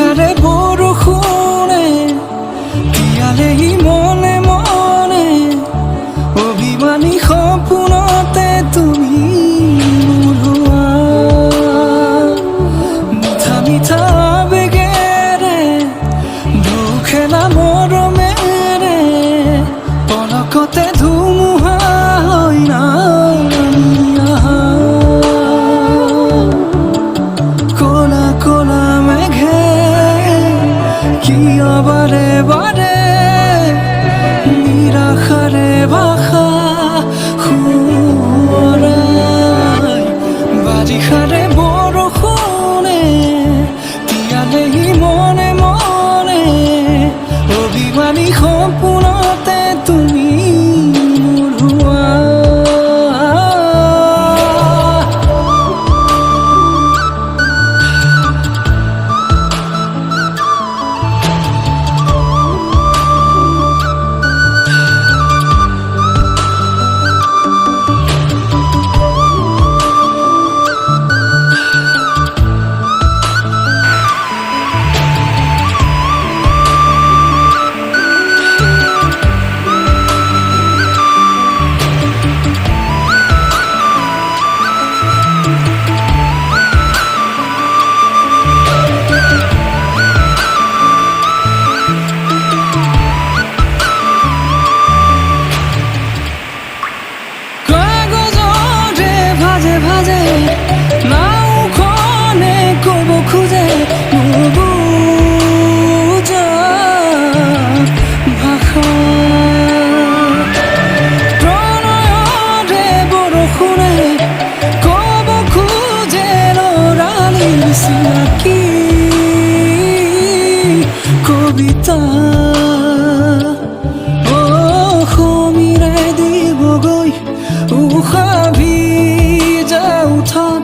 বাৰিষাৰে বৰষুণে তিয়ালেহি মনে মনে অভিমানী সপোনতে তুমি ওলোৱা মিঠা মিঠা আবেগেৰে দুখেলা মৰমেৰে পলকতে ধুমুহা হৈ নামি আহা ক'লা ক'লা মেঘে কিয় বাৰে বাৰে নিৰাশাৰে ভাষা সোঁৱৰাই বাৰিষাৰে বৰষুণে তিয়ালেহি মনে মনে অভিমানী সপোনতে তুমি ওলোৱা ভাজে ভাজে নাওখনে ক'ব খোজে নুবুজা ভাষা প্ৰণয়ৰে বৰষুণে ক'ব খোজে ল'ৰালিৰ চিনাকি কবিতা